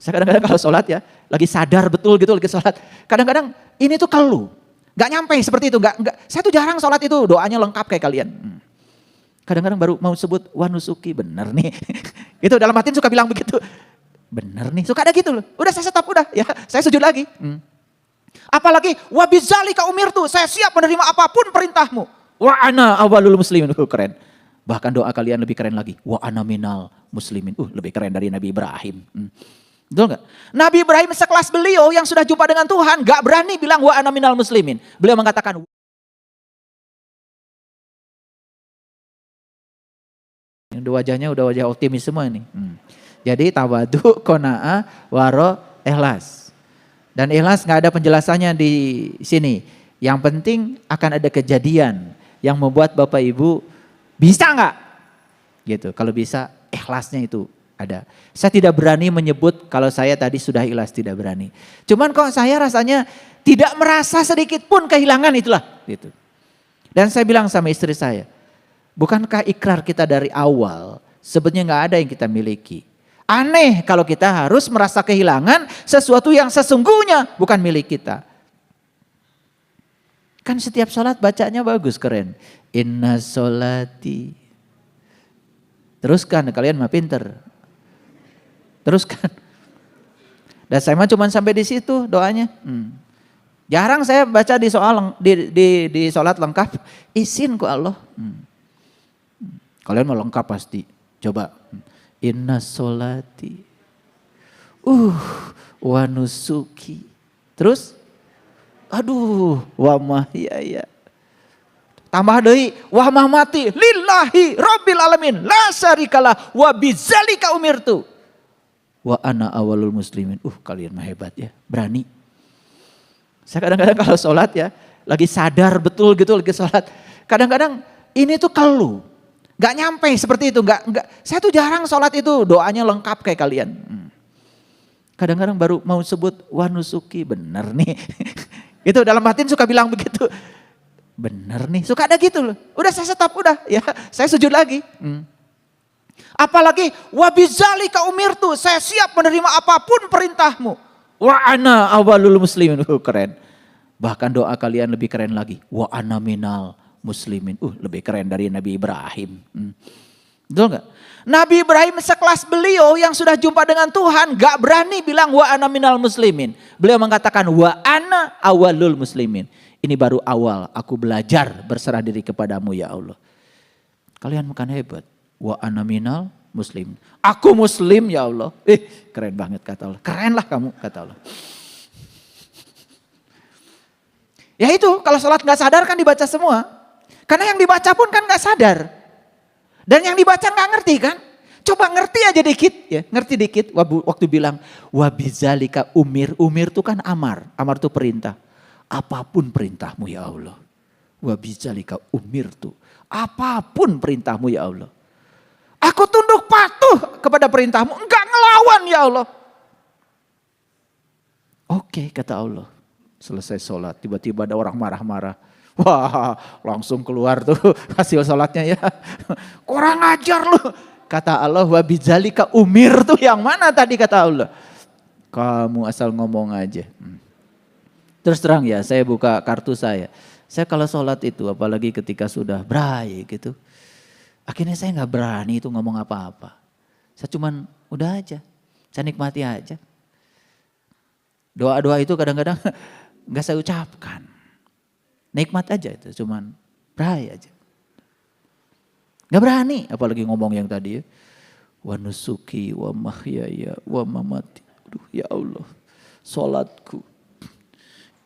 Saya kadang-kadang kalau sholat ya, lagi sadar betul gitu lagi sholat. Kadang-kadang ini tuh keluh. Gak nyampe seperti itu. Saya tuh jarang sholat itu, doanya lengkap kayak kalian. Kadang-kadang baru mau sebut, wah nusuki, bener nih. Itu dalam hati suka bilang begitu. Bener nih, suka ada gitu loh. Udah saya stop, udah ya, saya sujud lagi. Apalagi, wabizalika umirtu, saya siap menerima apapun perintahmu. Wa ana awalul muslimin, keren. Bahkan doa kalian lebih keren lagi. Wa ana minal muslimin, lebih keren dari Nabi Ibrahim. Betul gak? Nabi Ibrahim sekelas beliau yang sudah jumpa dengan Tuhan gak berani bilang wa ana minal muslimin. Beliau mengatakan yang wajahnya udah wajah optimis semua ini. Jadi tawadu, kona'ah, waro, ikhlas. Dan ikhlas gak ada penjelasannya di sini. Yang penting akan ada kejadian yang membuat Bapak Ibu bisa gak? Gitu. Kalau bisa ikhlasnya itu ada. Saya tidak berani menyebut kalau saya tadi sudah ikhlas, tidak berani. Cuman kok saya rasanya tidak merasa sedikit pun kehilangan itulah. Gitu. Dan saya bilang sama istri saya, bukankah ikrar kita dari awal sebetulnya gak ada yang kita miliki. Aneh kalau kita harus merasa kehilangan sesuatu yang sesungguhnya bukan milik kita. Kan setiap sholat bacanya bagus, keren. Inna sholati. Teruskan, kalian mah pinter. Teruskan. Dan saya mah cuma sampai di situ doanya. Jarang saya baca di soal di sholat lengkap. Izin ku Allah. Kalian mau lengkap pasti. Coba. Inna sholati. Wa nusuki. Terus. Aduh. Wa mahyaya. Tambah deui. Wa mamati. Lillahi rabbil alamin. La syarikalah. Wa bizalika umirtu. Wa ana awalul muslimin. Kalian mah hebat ya. Berani. Saya kadang-kadang kalau sholat ya. Lagi sadar betul gitu lagi sholat. Kadang-kadang ini tuh keluh. Gak nyampe seperti itu. Saya tuh jarang sholat itu. Doanya lengkap kayak kalian. Kadang-kadang baru mau sebut. Wah nusuki, bener nih. Itu dalam hati suka bilang begitu. Bener nih. Suka ada gitu loh. Udah saya stop, udah ya. Saya sujud lagi. Apalagi wabizalika umirtu, saya siap menerima apapun perintahmu. Wa ana awalul muslimin, keren. Bahkan doa kalian lebih keren lagi. Wa ana minal muslimin, lebih keren dari Nabi Ibrahim. Betul gak? Nabi Ibrahim sekelas beliau yang sudah jumpa dengan Tuhan gak berani bilang wa ana minal muslimin. Beliau mengatakan wa ana awalul muslimin. Ini baru awal aku belajar berserah diri kepadamu ya Allah. Kalian bukan hebat. Wa ana minal muslim. Aku muslim ya Allah. Keren banget kata Allah. Keren lah kamu kata Allah. Ya itu kalau sholat gak sadar kan dibaca semua. Karena yang dibaca pun kan gak sadar. Dan yang dibaca gak ngerti kan. Coba ngerti aja dikit ya. Ngerti dikit waktu bilang. Wabizalika umir. Umir itu kan amar. Amar itu perintah. Apapun perintahmu ya Allah. Wabizalika umir tuh. Apapun perintahmu ya Allah. Aku tunduk patuh kepada perintahmu. Enggak ngelawan ya Allah. Oke kata Allah. Selesai sholat. Tiba-tiba ada orang marah-marah. Wah langsung keluar tuh hasil sholatnya ya. Kurang ajar lu. Kata Allah wabizalika umir tuh yang mana tadi kata Allah. Kamu asal ngomong aja. Terus terang ya saya buka kartu saya. Saya kalau sholat itu apalagi ketika sudah berai gitu. Akhirnya saya gak berani itu ngomong apa-apa. Saya cuman udah aja. Saya nikmati aja. Doa-doa itu kadang-kadang gak saya ucapkan. Nikmat aja itu cuman berai aja. Gak berani apalagi ngomong yang tadi ya. Wa nusuki wa mahyaya wa mamati. Aduh ya Allah. Sholatku.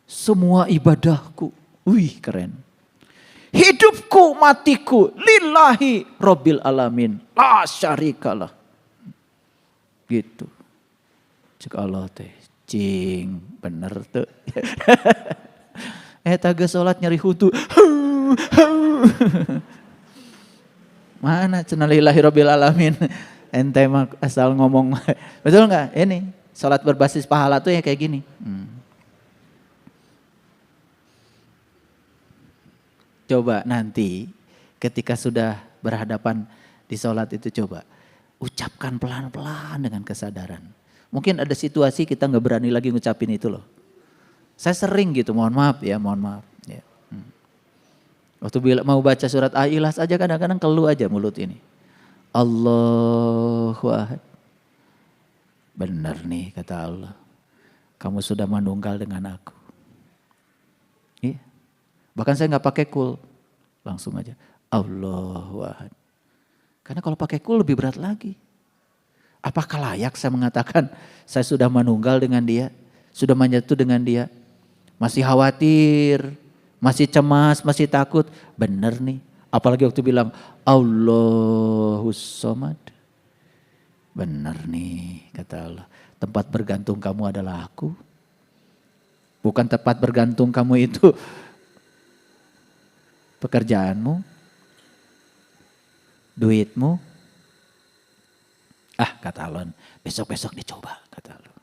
Semua ibadahku. Wih keren. Hidupku matiku lillahi rabbil alamin. La syarikalah. Gitu. Cek Allah teh. Cing. Bener tuh. Taga sholat nyari hutu. Mana cenah lillahi rabbil alamin. Ente mah asal ngomong. Betul gak? Ini. Sholat berbasis pahala tuh ya kayak gini. Coba nanti ketika sudah berhadapan di sholat itu coba. Ucapkan pelan-pelan dengan kesadaran. Mungkin ada situasi kita nggak berani lagi ngucapin itu loh. Saya sering gitu, mohon maaf ya, mohon maaf. Ya. Waktu mau baca surat Al-Ikhlas aja kadang-kadang keluh aja mulut ini. Allahu Ahad. Benar nih kata Allah. Kamu sudah manunggal dengan aku. Iya. Bahkan saya nggak pakai kul. Langsung aja. Allahu Ahad. Karena kalau pakai kul lebih berat lagi. Apakah layak saya mengatakan saya sudah manunggal dengan dia? Sudah menyatu dengan dia? Masih khawatir, masih cemas, masih takut. Benar nih. Apalagi waktu bilang Allahus Somad. Benar nih kata Allah. Tempat bergantung kamu adalah aku. Bukan tempat bergantung kamu itu pekerjaanmu, duitmu. Ah kata Allah, besok-besok dicoba kata Allah.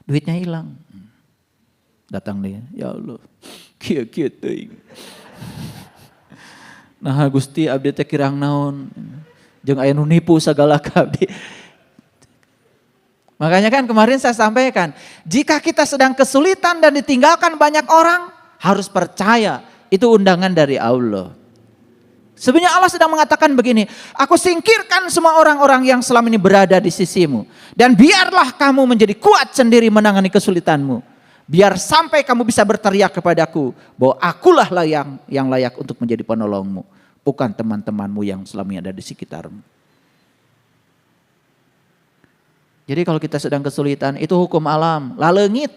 Duitnya hilang. Datang dia, ya Allah, kia-kia teuing. Nah Gusti abdi teh kirang naon. Jeung aya nu nipu sagala abdi. Makanya kan kemarin saya sampaikan, jika kita sedang kesulitan dan ditinggalkan banyak orang, harus percaya itu undangan dari Allah. Sebenarnya Allah sedang mengatakan begini, aku singkirkan semua orang-orang yang selama ini berada di sisimu. Dan biarlah kamu menjadi kuat sendiri menangani kesulitanmu. Biar sampai kamu bisa berteriak kepadaku bahwa akulah yang layak untuk menjadi penolongmu. Bukan teman-temanmu yang selama ini ada di sekitarmu. Jadi kalau kita sedang kesulitan itu hukum alam, lalengit.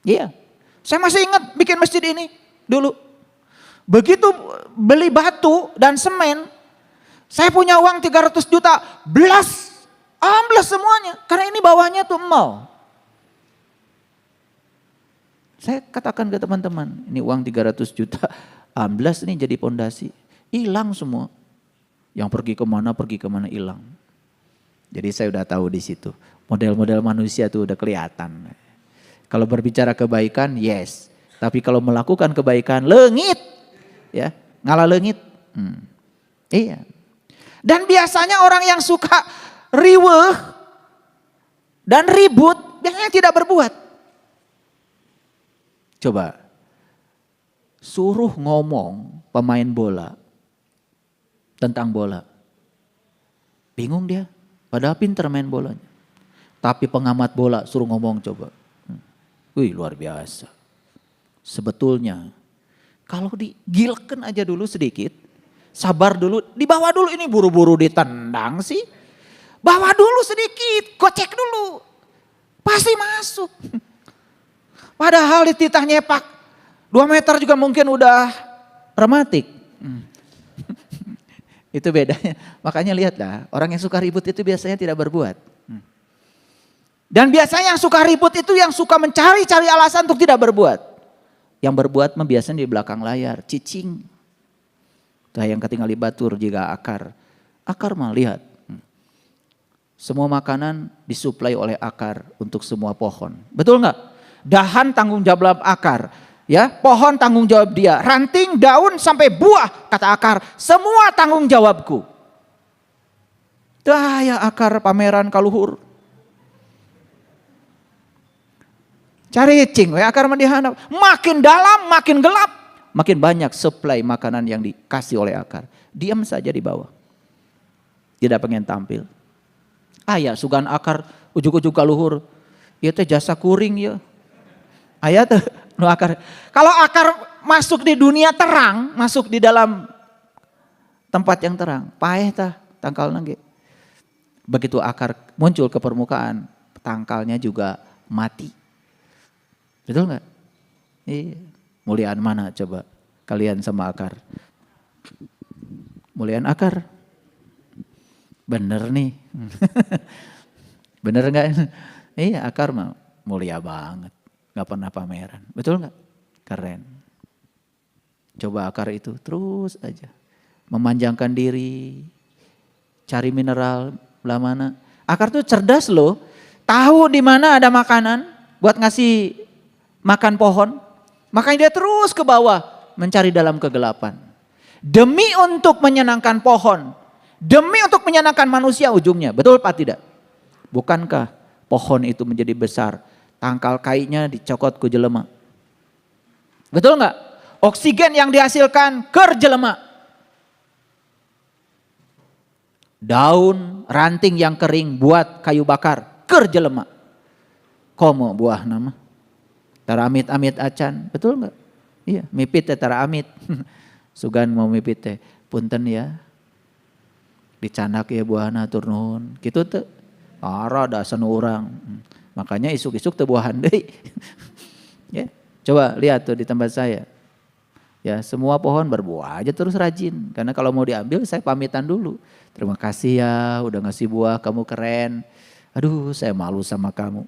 Iya, saya masih ingat bikin masjid ini dulu. Begitu beli batu dan semen, saya punya uang 300 juta, belas semuanya. Karena ini bawahnya tuh mall. Saya katakan ke teman-teman, ini uang 300 juta, amblas ini jadi pondasi. Hilang semua. Yang pergi kemana hilang. Jadi saya udah tahu di situ. Model-model manusia tuh udah kelihatan. Kalau berbicara kebaikan, yes. Tapi kalau melakukan kebaikan, leungit. Ya, ngalah leungit. Iya. Dan biasanya orang yang suka riweuh dan ribut, biasanya tidak berbuat. Coba, suruh ngomong pemain bola tentang bola. Bingung dia, padahal pinter main bolanya. Tapi pengamat bola suruh ngomong coba. Wih luar biasa. Sebetulnya kalau digilken aja dulu sedikit, sabar dulu, dibawa dulu ini buru-buru ditendang sih. Bawa dulu sedikit, kocek dulu. Pasti masuk. Padahal di titah nyepak 2 meter juga mungkin udah rematik. Itu bedanya. Makanya lihatlah, orang yang suka ribut itu biasanya tidak berbuat. Dan biasanya yang suka ribut itu yang suka mencari-cari alasan untuk tidak berbuat. Yang berbuat biasanya di belakang layar, cicing. Itu yang ketinggal di batur jika akar. Akar mah lihat. Semua makanan disuplai oleh akar untuk semua pohon. Betul enggak? Dahan tanggung jawab akar, ya, pohon tanggung jawab dia, ranting, daun sampai buah kata akar, semua tanggung jawabku. Dah ya akar pameran kaluhur. Cari cing, ya akar mendihanap. Makin dalam, makin gelap, makin banyak supply makanan yang dikasih oleh akar. Diam saja di bawah, tidak pengen tampil. Ya sugan akar ujuk-ujuk kaluhur, itu jasa kuring ya. Ayat nu akar. Kalau akar masuk di dunia terang, masuk di dalam tempat yang terang, paeh tah tangkal nangge. Begitu akar muncul ke permukaan, tangkalnya juga mati. Betul nggak? Iya. Muliaan mana coba kalian sama akar? Muliaan akar. Bener nih. Bener nggak? Iya akar mah mulia banget. Gak pernah pameran, betul gak? Keren. Coba akar itu terus aja. Memanjangkan diri, cari mineral, belah mana. Akar tuh cerdas loh, tahu di mana ada makanan buat ngasih makan pohon. Makanya dia terus ke bawah mencari dalam kegelapan. Demi untuk menyenangkan pohon, demi untuk menyenangkan manusia ujungnya, betul Pak tidak? bukankah pohon itu menjadi besar, tangkal kainya dicokot ku jelema. Betul nggak? Oksigen yang dihasilkan keur jelema. Daun, ranting yang kering buat kayu bakar keur jelema. Komo buah nama. Tara amit-amit acan, betul nggak? Iya, mipit teh tara amit. Sugan mau mipit teh, punten ya. Dicanak ya buahna tur nuhun. Kitu teh. Ara da sanu urang. Makanya isuk-isuk teu buahan deui. Ya, coba lihat tuh di tempat saya. Ya, semua pohon berbuah aja terus rajin. Karena kalau mau diambil saya pamitan dulu. Terima kasih ya udah ngasih buah, kamu keren. Aduh, saya malu sama kamu.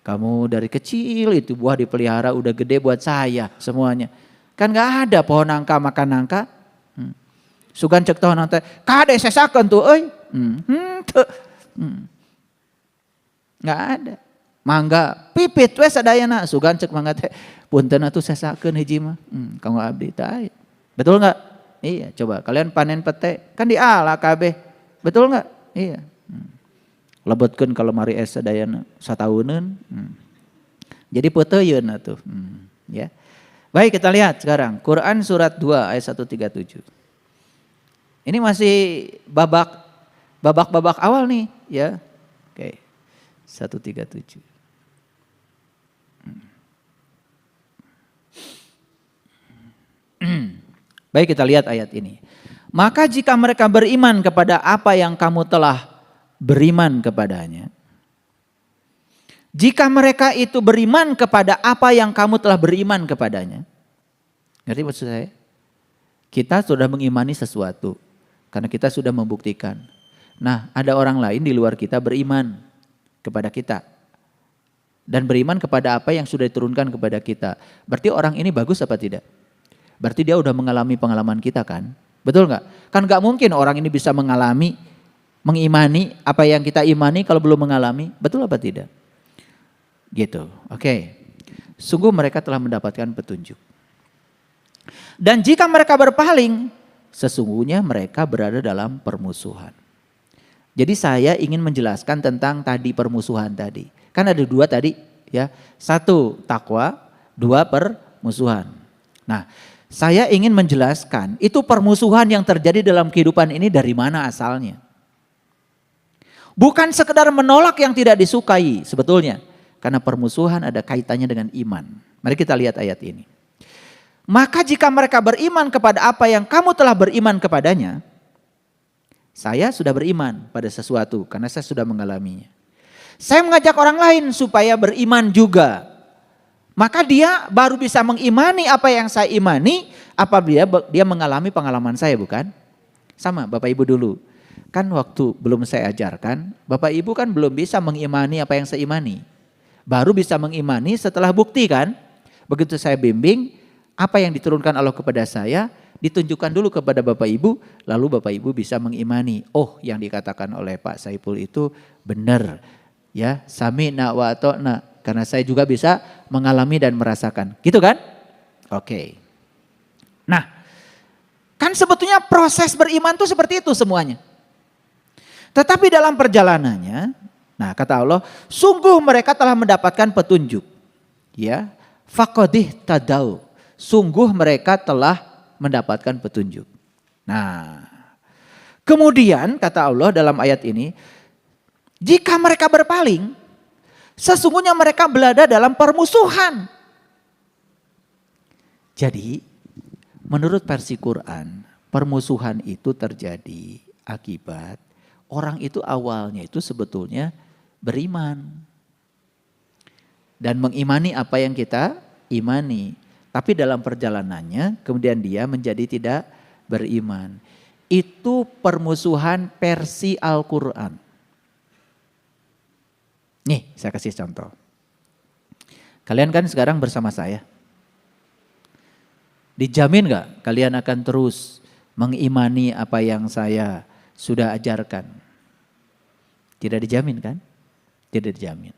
Kamu dari kecil itu buah dipelihara udah gede buat saya semuanya. Kan gak ada pohon nangka makan nangka. Sugan cek tahun nanti, kade sesakan tuh euy. Gak ada. Mangga pipit we sadayana, sugan cek mangga teh. Punten atuh sesakeun hiji mah. Kamu abdi teh. Betul enggak? Iya, coba kalian panen pete kan diala kabeh. Betul enggak? Iya. Lebetkeun kalau mari es sadayana satahunun. Jadi peuteyeun atuh. Ya. Baik, kita lihat sekarang Quran surat 2 ayat 137. Ini masih babak awal nih, ya. Oke. 137. Baik, kita lihat ayat ini. Maka jika mereka beriman kepada apa yang kamu telah beriman kepadanya. Jika mereka itu beriman kepada apa yang kamu telah beriman kepadanya. Ngerti maksud saya? Kita sudah mengimani sesuatu. Karena kita sudah membuktikan. Nah, ada orang lain di luar kita beriman kepada kita. Dan beriman kepada apa yang sudah diturunkan kepada kita. Berarti orang ini bagus apa tidak? Berarti dia udah mengalami pengalaman kita kan? Betul nggak? Kan nggak mungkin orang ini bisa mengimani apa yang kita imani kalau belum mengalami. Betul apa tidak? Gitu. Oke. Sungguh mereka telah mendapatkan petunjuk. Dan jika mereka berpaling, sesungguhnya mereka berada dalam permusuhan. Jadi saya ingin menjelaskan tentang tadi permusuhan tadi. Kan ada dua tadi ya. Satu takwa, dua permusuhan. Nah, saya ingin menjelaskan itu permusuhan yang terjadi dalam kehidupan ini dari mana asalnya. Bukan sekedar menolak yang tidak disukai sebetulnya. Karena permusuhan ada kaitannya dengan iman. Mari kita lihat ayat ini. Maka jika mereka beriman kepada apa yang kamu telah beriman kepadanya. Saya sudah beriman pada sesuatu karena saya sudah mengalaminya. Saya mengajak orang lain supaya beriman juga. Maka dia baru bisa mengimani apa yang saya imani apabila dia mengalami pengalaman saya, bukan? Sama Bapak Ibu dulu. Kan waktu belum saya ajarkan, Bapak Ibu kan belum bisa mengimani apa yang saya imani. Baru bisa mengimani setelah bukti kan? Begitu saya bimbing, apa yang diturunkan Allah kepada saya, ditunjukkan dulu kepada Bapak Ibu, lalu Bapak Ibu bisa mengimani. Oh, yang dikatakan oleh Pak Saiful itu benar. Ya, sami'na wa ata'na. Karena saya juga bisa mengalami dan merasakan. Gitu kan? Oke. Nah, kan sebetulnya proses beriman itu seperti itu semuanya. Tetapi dalam perjalanannya, nah kata Allah, sungguh mereka telah mendapatkan petunjuk. Ya, faqadih tadau. Sungguh mereka telah mendapatkan petunjuk. Nah, kemudian kata Allah dalam ayat ini, jika mereka berpaling, sesungguhnya mereka berada dalam permusuhan. Jadi, menurut versi Quran, permusuhan itu terjadi akibat orang itu awalnya itu sebetulnya beriman. Dan mengimani apa yang kita imani. Tapi dalam perjalanannya kemudian dia menjadi tidak beriman. Itu permusuhan versi Al-Quran. Nih saya kasih contoh. Kalian kan sekarang bersama saya. Dijamin gak kalian akan terus mengimani apa yang saya sudah ajarkan? Tidak dijamin kan? Tidak dijamin.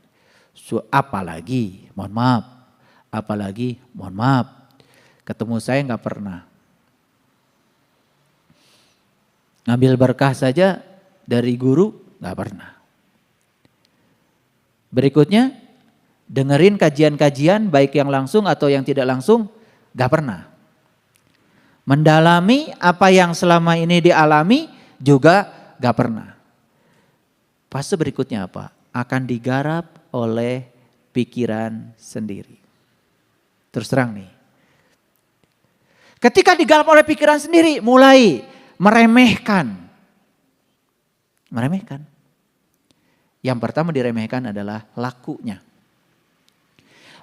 Apalagi, mohon maaf, ketemu saya gak pernah. Ngambil berkah saja dari guru gak pernah. Berikutnya, dengerin kajian-kajian baik yang langsung atau yang tidak langsung, gak pernah. Mendalami apa yang selama ini dialami juga gak pernah. Fase berikutnya apa? Akan digarap oleh pikiran sendiri. Terus terang nih. Ketika digarap oleh pikiran sendiri, mulai meremehkan. Meremehkan. Yang pertama diremehkan adalah lakunya.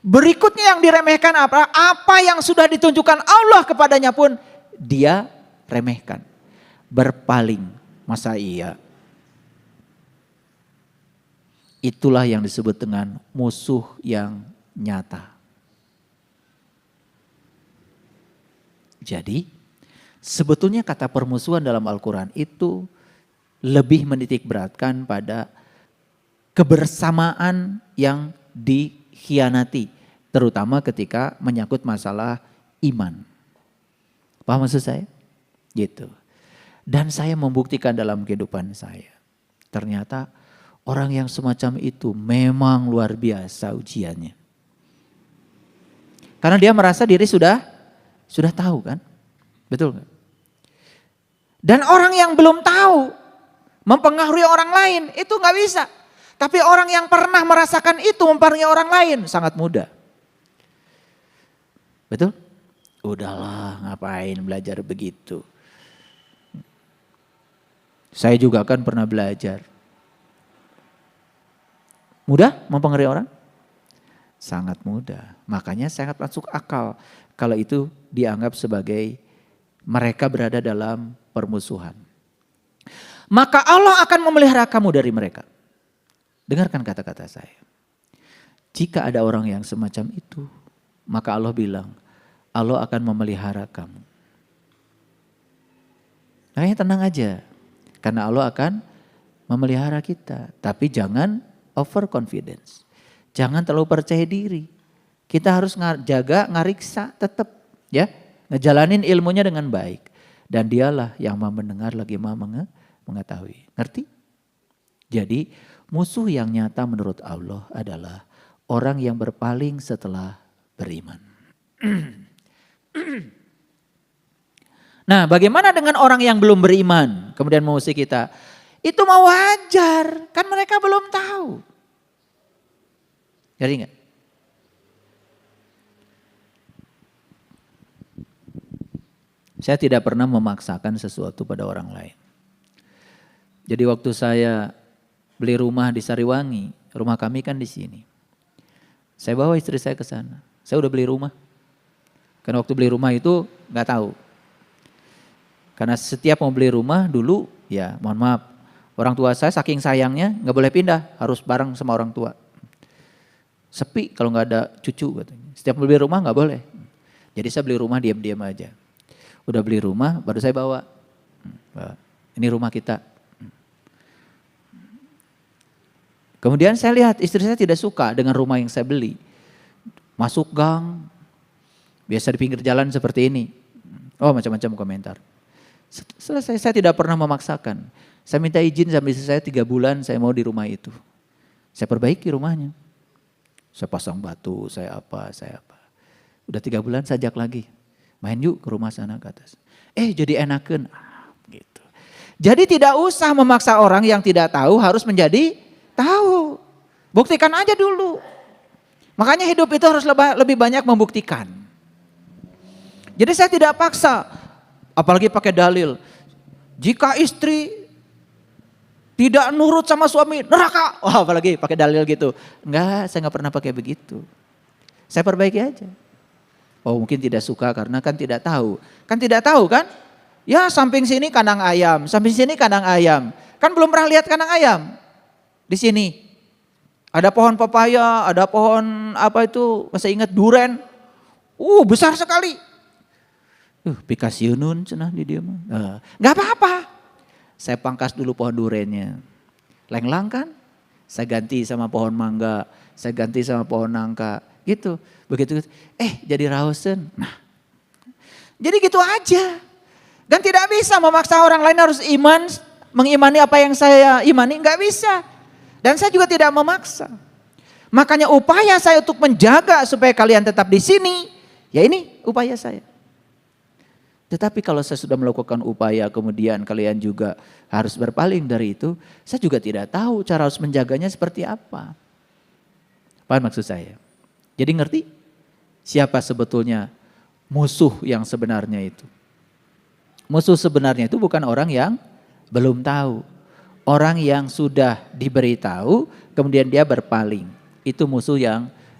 Berikutnya yang diremehkan apa? Apa yang sudah ditunjukkan Allah kepadanya pun dia remehkan. Berpaling. Masa iya? Itulah yang disebut dengan musuh yang nyata. Jadi sebetulnya kata permusuhan dalam Al-Quran itu lebih menitik beratkan pada kebersamaan yang dikhianati. Terutama ketika menyangkut masalah iman. Paham maksud saya? Gitu. Dan saya membuktikan dalam kehidupan saya. Ternyata orang yang semacam itu memang luar biasa ujiannya. Karena dia merasa diri sudah tahu kan? Betul kan? Dan orang yang belum tahu mempengaruhi orang lain itu gak bisa. Tapi orang yang pernah merasakan itu mempengaruhi orang lain sangat mudah. Betul? Udahlah ngapain belajar begitu. Saya juga kan pernah belajar. Mudah mempengaruhi orang? Sangat mudah. Makanya sangat masuk akal kalau itu dianggap sebagai mereka berada dalam permusuhan. Maka Allah akan memelihara kamu dari mereka. Dengarkan kata-kata saya. Jika ada orang yang semacam itu, maka Allah bilang, Allah akan memelihara kamu. Makanya tenang aja. Karena Allah akan memelihara kita. Tapi jangan overconfidence. Jangan terlalu percaya diri. Kita harus jaga, ngariksa tetap. Ya, ngejalanin ilmunya dengan baik. Dan dialah yang mau mendengar lagi mau mengetahui. Ngerti? Jadi musuh yang nyata menurut Allah adalah orang yang berpaling setelah beriman. Nah, bagaimana dengan orang yang belum beriman kemudian mengusik kita? Itu mau wajar, kan mereka belum tahu. Jadi enggak? Saya tidak pernah memaksakan sesuatu pada orang lain. Jadi waktu saya beli rumah di Sariwangi, rumah kami kan di sini. Saya bawa istri saya ke sana. Saya udah beli rumah. Karena waktu beli rumah itu nggak tahu. Karena setiap mau beli rumah dulu, ya mohon maaf, orang tua saya saking sayangnya nggak boleh pindah, harus bareng sama orang tua. Sepi kalau nggak ada cucu katanya. Setiap mau beli rumah nggak boleh. Jadi saya beli rumah diam-diam aja. Udah beli rumah, baru saya bawa. Ini rumah kita. Kemudian saya lihat istri saya tidak suka dengan rumah yang saya beli. Masuk gang, biasa di pinggir jalan seperti ini. Oh macam-macam komentar. Selesai, saya tidak pernah memaksakan. Saya minta izin sama istri saya 3 bulan saya mau di rumah itu. Saya perbaiki rumahnya. Saya pasang batu, saya apa. Udah 3 bulan saya ajak lagi. Main yuk ke rumah sana ke atas. Jadi enakan. Gitu. Jadi tidak usah memaksa orang yang tidak tahu harus menjadi tahu. Buktikan aja dulu. Makanya hidup itu harus lebih banyak membuktikan. Jadi saya tidak paksa. Apalagi pakai dalil. Jika istri tidak nurut sama suami, neraka. Oh, apalagi pakai dalil gitu. Enggak, saya enggak pernah pakai begitu. Saya perbaiki aja. Oh mungkin tidak suka karena kan tidak tahu. Kan tidak tahu kan? Ya samping sini kandang ayam, samping sini kandang ayam. Kan belum pernah lihat kandang ayam. Di sini ada pohon pepaya, ada pohon apa itu, masih ingat duren. Besar sekali. Pikasiunun cenah di dia mah. Enggak apa-apa. Saya pangkas dulu pohon durennya. Lenglang kan? Saya ganti sama pohon mangga, saya ganti sama pohon nangka, gitu. Begitu jadi rausen. Nah. Jadi gitu aja. Dan tidak bisa memaksa orang lain harus mengimani apa yang saya imani, enggak bisa. Dan saya juga tidak memaksa. Makanya upaya saya untuk menjaga supaya kalian tetap di sini, ya ini upaya saya. Tetapi kalau saya sudah melakukan upaya kemudian kalian juga harus berpaling dari itu, saya juga tidak tahu cara harus menjaganya seperti apa. Paham maksud saya? Jadi ngerti siapa sebetulnya musuh yang sebenarnya itu? Musuh sebenarnya itu bukan orang yang belum tahu. Orang yang sudah diberitahu kemudian dia berpaling. Itu musuh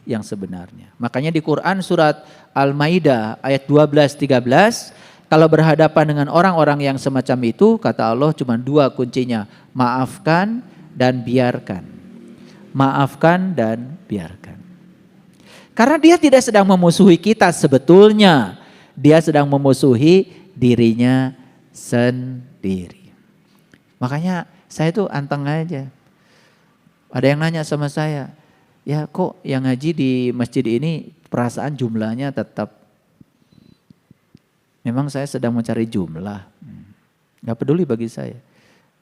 yang sebenarnya. Makanya di Quran surat Al-Maidah ayat 12-13, kalau berhadapan dengan orang-orang yang semacam itu, kata Allah cuma dua kuncinya, maafkan dan biarkan. Maafkan dan biarkan. Karena dia tidak sedang memusuhi kita sebetulnya, dia sedang memusuhi dirinya sendiri. Makanya saya tuh anteng aja. Ada yang nanya sama saya, ya kok yang ngaji di masjid ini perasaan jumlahnya tetap. Memang saya sedang mencari jumlah. Gak peduli bagi saya.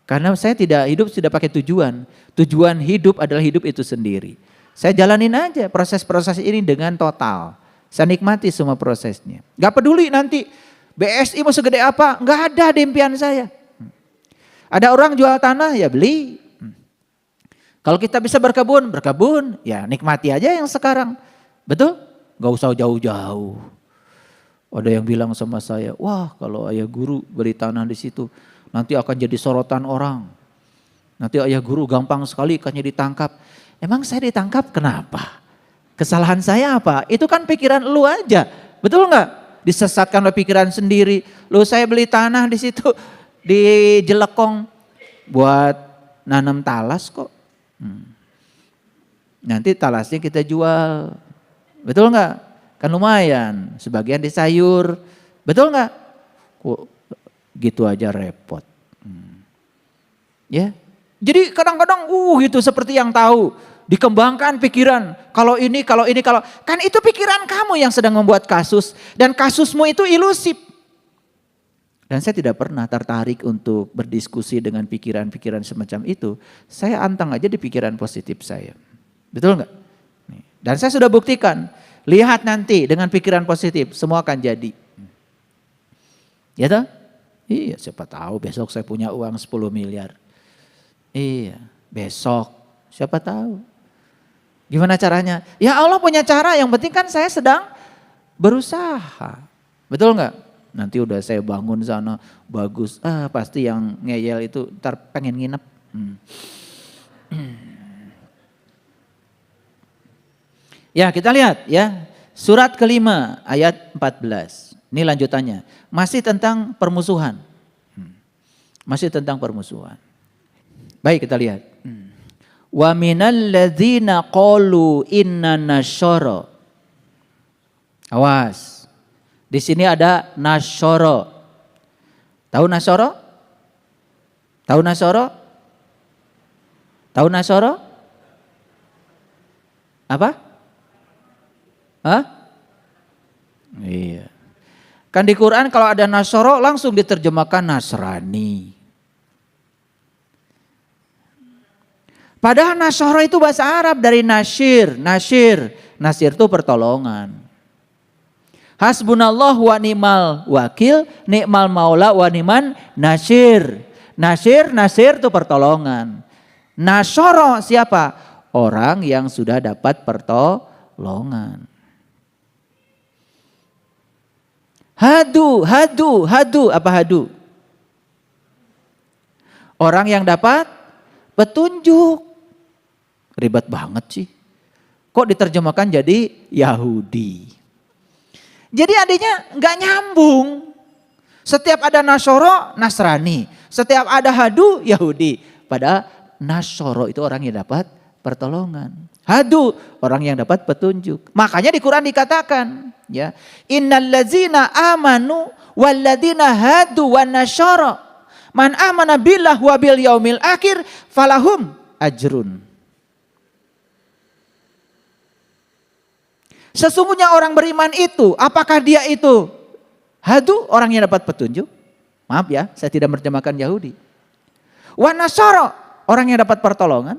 Karena saya tidak pakai tujuan. Tujuan hidup adalah hidup itu sendiri. Saya jalanin aja proses-proses ini dengan total. Saya nikmati semua prosesnya. Gak peduli nanti BSI mau segede apa. Gak ada di impian saya. Ada orang jual tanah ya beli. Kalau kita bisa berkebun, ya nikmati aja yang sekarang. Betul? Gak usah jauh-jauh. Ada yang bilang sama saya, wah kalau ayah guru beli tanah di situ nanti akan jadi sorotan orang. Nanti ayah guru gampang sekali ikannya ditangkap. Emang saya ditangkap kenapa? Kesalahan saya apa? Itu kan pikiran lu aja, betul nggak? Disesatkan oleh pikiran sendiri. Lu saya beli tanah di situ di Jelekong buat nanam talas kok. Nanti talasnya kita jual, betul nggak? Kan lumayan, sebagian di sayur, betul nggak? Kok gitu aja repot. Ya, jadi kadang-kadang gitu seperti yang tahu, dikembangkan pikiran. Kalau kan itu pikiran kamu yang sedang membuat kasus dan kasusmu itu ilusif. Dan saya tidak pernah tertarik untuk berdiskusi dengan pikiran-pikiran semacam itu. Saya antang aja di pikiran positif saya, betul nggak? Dan saya sudah buktikan. Lihat nanti dengan pikiran positif semua akan jadi. Ya toh? Iya, siapa tahu besok saya punya uang 10 miliar. Iya, besok siapa tahu. Gimana caranya? Ya Allah punya cara, yang penting kan saya sedang berusaha. Betul enggak? Nanti udah saya bangun sana bagus. Pasti yang ngeyel itu ntar pengen nginep. Ya kita lihat ya, surat kelima ayat 14. Ini lanjutannya, masih tentang permusuhan. Masih tentang permusuhan. Baik kita lihat. Wa minal ladzina qalu inna nasyara. Awas. Di sini ada nasyara. Tahu nasyara? Tahu nasyara? Tahu nasyara? Apa? Hah? Iya. Kan di Quran kalau ada Nasoro langsung diterjemahkan Nasrani. Padahal Nasoro itu bahasa Arab dari Nasir. Nasir itu pertolongan. Hasbunallah wa ni'mal wakil, ni'mal maula wa ni'man nasir. Nasir itu pertolongan. Nasoro siapa? Orang yang sudah dapat pertolongan. Hadu, apa hadu? Orang yang dapat petunjuk. Ribet banget sih. Kok diterjemahkan jadi Yahudi? Jadi adanya nggak nyambung. Setiap ada Nasoro, Nasrani. Setiap ada hadu, Yahudi. Padahal Nasoro itu orang yang dapat pertolongan. Hadu, orang yang dapat petunjuk. Makanya di Quran dikatakan, ya, innallazina amanu walladzina hadu wan nasyara man amana billah wa bil yaumil akhir falahum ajrun. Sesungguhnya orang beriman itu, apakah dia itu hadu, orang yang dapat petunjuk? Maaf ya, saya tidak menerjemahkan Yahudi. Wan nasyara, orang yang dapat pertolongan.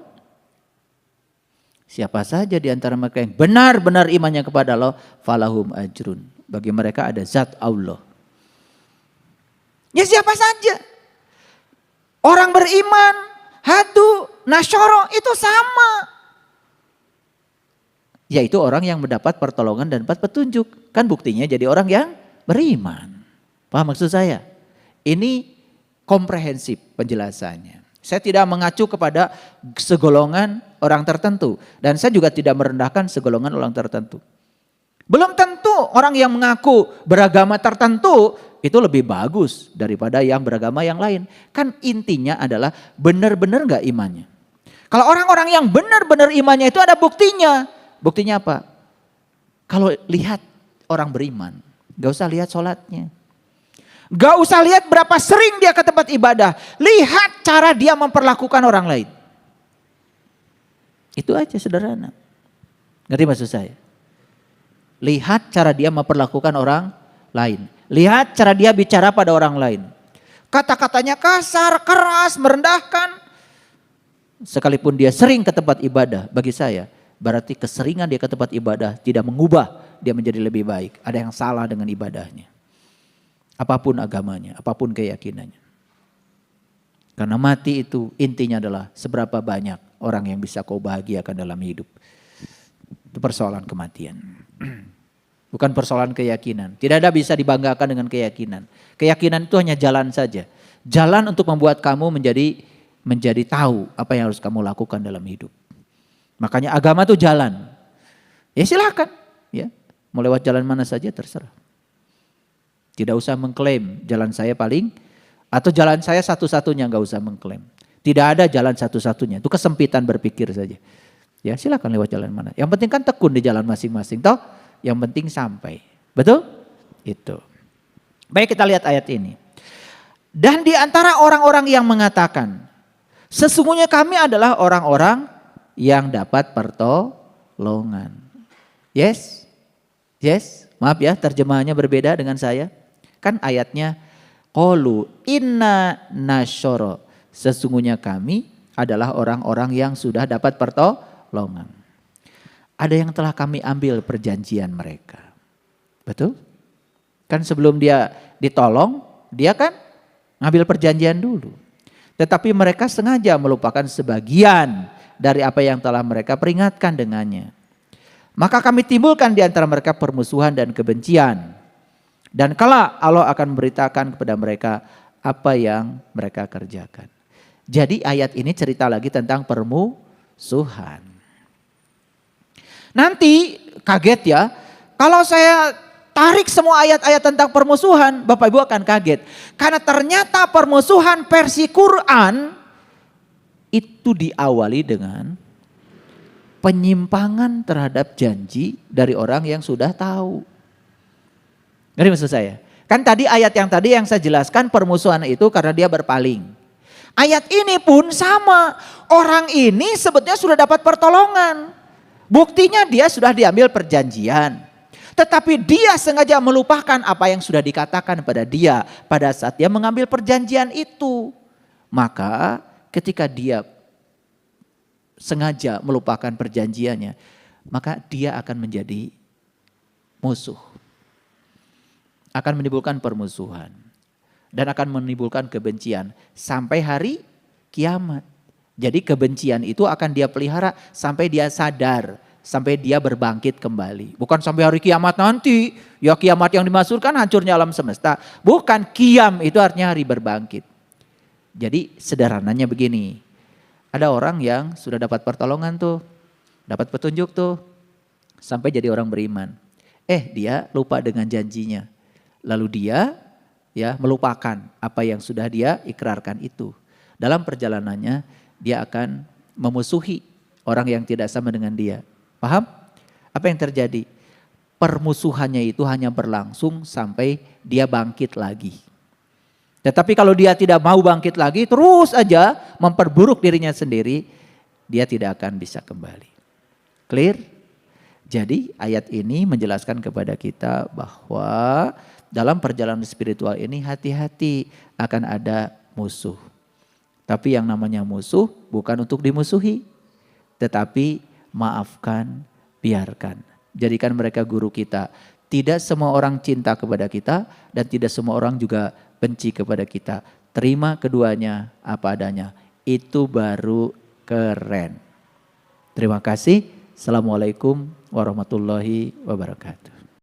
Siapa saja di antara mereka yang benar-benar imannya kepada Allah, falahum ajrun. Bagi mereka ada zat Allah. Ya siapa saja. Orang beriman, hadu, nasyoro itu sama. Yaitu orang yang mendapat pertolongan dan dapat petunjuk. Kan buktinya jadi orang yang beriman. Paham maksud saya? Ini komprehensif penjelasannya. Saya tidak mengacu kepada segolongan orang tertentu. Dan saya juga tidak merendahkan segolongan orang tertentu. Belum tentu orang yang mengaku beragama tertentu itu lebih bagus daripada yang beragama yang lain. Kan intinya adalah benar-benar gak imannya. Kalau orang-orang yang benar-benar imannya itu ada buktinya. Buktinya apa? Kalau lihat orang beriman, gak usah lihat sholatnya. Gak usah lihat berapa sering dia ke tempat ibadah. Lihat cara dia memperlakukan orang lain. Itu aja sederhana. Ngerti maksud saya? Lihat cara dia memperlakukan orang lain. Lihat cara dia bicara pada orang lain. Kata-katanya kasar, keras, merendahkan. Sekalipun dia sering ke tempat ibadah, bagi saya berarti keseringan dia ke tempat ibadah tidak mengubah dia menjadi lebih baik. Ada yang salah dengan ibadahnya. Apapun agamanya, apapun keyakinannya. Karena mati itu intinya adalah seberapa banyak orang yang bisa kau bahagiakan dalam hidup. Itu persoalan kematian. Bukan persoalan keyakinan. Tidak ada bisa dibanggakan dengan keyakinan. Keyakinan itu hanya jalan saja. Jalan untuk membuat kamu menjadi tahu apa yang harus kamu lakukan dalam hidup. Makanya agama itu jalan. Ya silakan. Ya, mau lewat jalan mana saja terserah. Tidak usah mengklaim jalan saya paling atau jalan saya satu-satunya, nggak usah mengklaim. Tidak ada jalan satu-satunya. Itu kesempitan berpikir saja. Ya silakan lewat jalan mana. Yang penting kan tekun di jalan masing-masing. Toh yang penting sampai. Betul? Itu. Baik, kita lihat ayat ini. Dan di antara orang-orang yang mengatakan, sesungguhnya kami adalah orang-orang yang dapat pertolongan. Yes? Yes? Maaf ya, terjemahannya berbeda dengan saya. Kan ayatnya, qalu inna nasyara. Sesungguhnya kami adalah orang-orang yang sudah dapat pertolongan. Ada yang telah kami ambil perjanjian mereka. Betul? Kan sebelum dia ditolong, dia kan ngambil perjanjian dulu. Tetapi mereka sengaja melupakan sebagian dari apa yang telah mereka peringatkan dengannya. Maka kami timbulkan di antara mereka permusuhan dan kebencian. Dan kelak Allah akan memberitakan kepada mereka apa yang mereka kerjakan. Jadi ayat ini cerita lagi tentang permusuhan. Nanti kaget ya, kalau saya tarik semua ayat-ayat tentang permusuhan, Bapak Ibu akan kaget. Karena ternyata permusuhan versi Quran itu diawali dengan penyimpangan terhadap janji dari orang yang sudah tahu. Ngerti maksud saya? Kan tadi ayat yang tadi yang saya jelaskan permusuhan itu karena dia berpaling. Ayat ini pun sama, orang ini sebetulnya sudah dapat pertolongan. Buktinya dia sudah diambil perjanjian. Tetapi dia sengaja melupakan apa yang sudah dikatakan pada dia pada saat dia mengambil perjanjian itu. Maka ketika dia sengaja melupakan perjanjiannya, maka dia akan menjadi musuh. Akan menimbulkan permusuhan. Dan akan menimbulkan kebencian sampai hari kiamat. Jadi kebencian itu akan dia pelihara sampai dia sadar, sampai dia berbangkit kembali. Bukan sampai hari kiamat nanti, ya kiamat yang dimaksudkan hancurnya alam semesta. Bukan, kiam itu artinya hari berbangkit. Jadi sederhananya begini, ada orang yang sudah dapat pertolongan tuh, dapat petunjuk tuh, sampai jadi orang beriman. Dia lupa dengan janjinya. Lalu dia ya melupakan apa yang sudah dia ikrarkan itu. Dalam perjalanannya dia akan memusuhi orang yang tidak sama dengan dia. Paham? Apa yang terjadi? Permusuhannya itu hanya berlangsung sampai dia bangkit lagi. Tetapi kalau dia tidak mau bangkit lagi, terus aja memperburuk dirinya sendiri, dia tidak akan bisa kembali. Clear? Jadi ayat ini menjelaskan kepada kita bahwa dalam perjalanan spiritual ini hati-hati akan ada musuh. Tapi yang namanya musuh bukan untuk dimusuhi, tetapi maafkan, biarkan. Jadikan mereka guru kita. Tidak semua orang cinta kepada kita dan tidak semua orang juga benci kepada kita. Terima keduanya apa adanya. Itu baru keren. Terima kasih. Assalamualaikum warahmatullahi wabarakatuh.